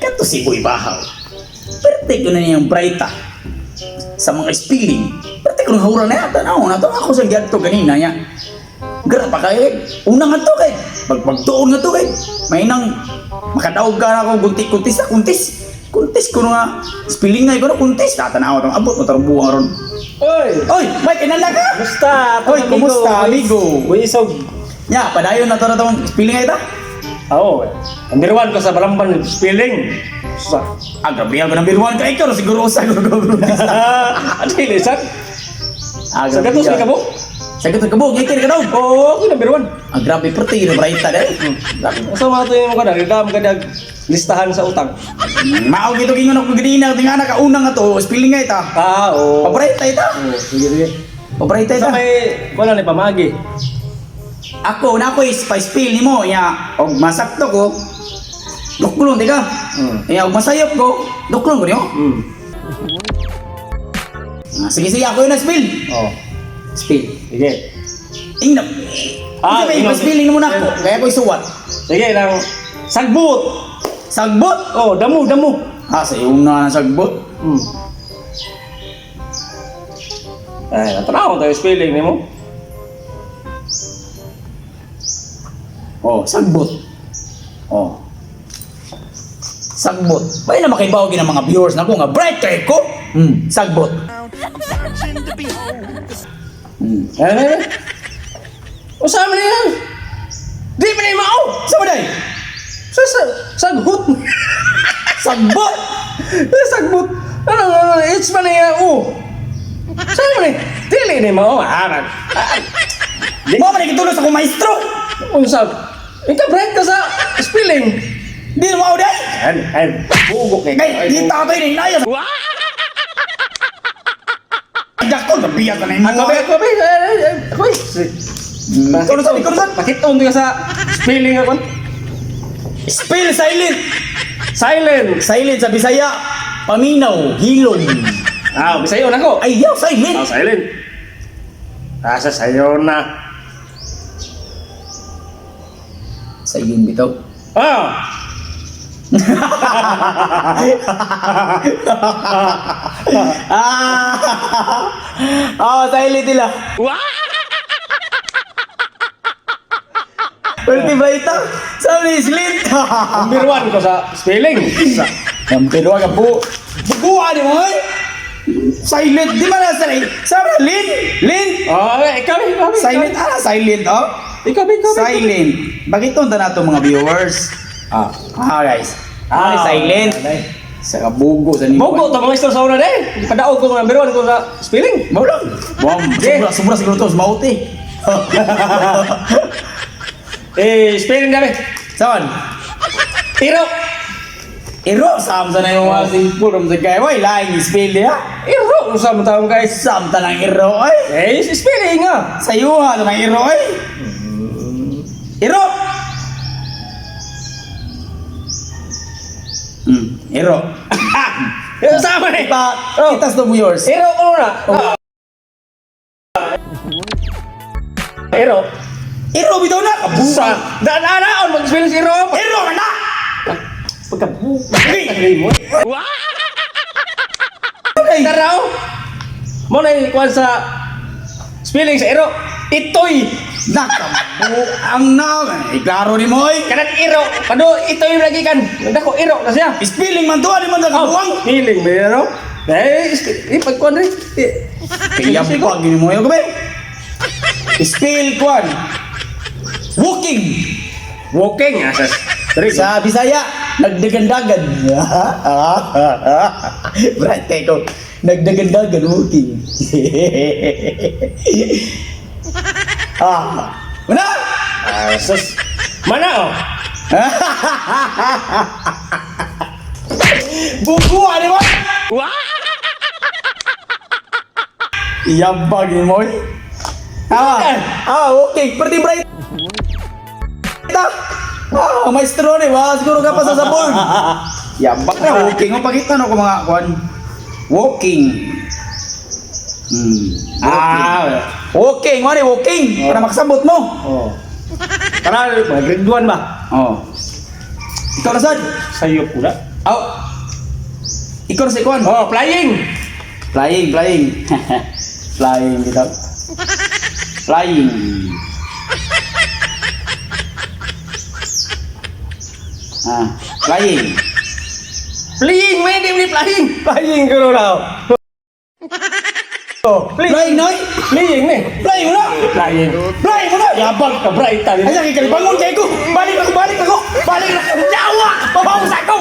Kato si Boy Bahaw. Perte ko na niyang brighta sa mga spilling. Perte ko nang hawra na yata. Na to ako sa gyad to kanina niya. Gara pa kayo. Unang nga to kay. Pagtuon nga to kay. May nang makadaog ka na ako kuntis na kuntis. Kuntis ko nga. Spilling nga ko na kuntis. Tatanaw itong abot mo tarong buwang ron. Oy! May kinala ka? Kumusta? Oy, kumusta, amigo? Uy, isog. Ya, padayon na to na itong spilling nga ito? Oo. Number 1 ko sa Balamban spelling. Grabe ako number 1 ka. Ikaw na siguro sa guru-guru. Ano yung lisan? Sa gatos may kabuk? Sa gatos kabuk, ngikir ka daw. Oo, ako number 1. Grabe, perte yun, brighta dahil. Asa mga ito yung mga nagdam ka listahan sa utang. Maaw gito kingon ako ganina, tinga na kauna nga to, spilling nga ita. Oo. Pabrighta ita. Oo, sige. Pabrighta ita. Sa may, wala ni pamagi. Ako na ko pa-spill ni mo, ya, og masakto ko. Duklong di ka. Ya, og masayop ko, duklong ko niyo. Sige, ako yun na spill. Oo. Spill. Sige. Ingnap. Sige, pa-spilling mo na ako. Kaya ko isuwat. Sige, lang. Sagbot! Sagbot. Oh, damo. Sa iyong na sagbot. Ay, natanaw tayo spelling ni mo. Sagbot. Sagbot. Bayan na makibawagin ng mga viewers na ko nga brighter ko. Sagbot. Ano? Usama na yan! Di pa na yung mao! Sama day. Sagbot! Sagbot. Sagbot! Ano? It's pa na yan! Sama na yan! Dili na yung mao! Mo man ikitulos ako maestro. Unsab? Ikaw bright ka sa spelling! Di na mao day. Ay, bugok na Kay di tatay ni inayas. Dako na biya ka na imo. Ako'y! Ikunusan. Pakitong ka sa spelling ako. Spill silent. Silent! Silent sa Bisaya. Paminaw, hilom. Bisayo na ko! Ay, yaw, silent. Silent! Asa sayo na. Sa iyon bitaw. Silent nila. Pwede ba ito? Sabi ni Slint. Number 1 ko sa spelling. Number 1 ka po. Bukuha ni mo eh. Silent. Di ba na silent? Sabi na Lin. Ikaw. Silent. Silent oh. Ikaw. Silent. Bakit ito na ito mga viewers? Guys. Silent. Sa kabugo sa nimo. Bogo to mga istor sa una day. Padaog ko number 1 ko sa spelling. Maulang. Sobra siguro ito. Mauti. Spelling dami. Saan? Iro, samsa na yung mga simple sa kaya. Why, laing spell niya? Iro, usap mo tawag guys. Samta ng iro ay. Spelling nga. Sayuha ng iro ay. Iro! Iro. Sama na eh. Itas to mo yours. Iro una. Iro. Iro bitaw na. Kabusa. Daan mag-spelling si Iro. Iro ka na! Pagkabuhay mo. Taraw. Mo na ikuan sa spelling sa Iro. Itoy. Nakabu ang naman. Iklaro ni mo ay. Kanang Iro. Pado itoy lagi kan. Nagdako Iro na siya. Spelling man to. Ano man nakabuang? Feeling ba Iro? Pagkuan rin. Kaya pag gini mo yung gabi. Spell kwan. Walking. Asas. Sa Bisaya, nagdagandagan. Bright kayo ko. Nagdagandagan, walking. Mana? Asas. Mana oh? Bukuha ni mo! Iyambag ni mo. Okay. Pwede bright. Maestro ni ba? Siguro ka pa sa sabon. Yambak na, walking. Mapakita no ko mga kwan. Walking. Walking. Mani, walking. Para makasabot mo. Para, mga grade 1 ba? Ikaw na sad. Sayop pula. Aw. Ikaw na sa ikuan. Oh, flying. Flying. Flying kita. Flying. Ah, flying. Flying, may di flying. Flying ko raw. Oh, Flying noy. Flying ni. Flying mo na. Flying. Flying mo na. Yabang ka bright tali. Ay, sakit ka. Bangon kayo ko. Balik ako. Balik na. Jawa. Babaw sa ako.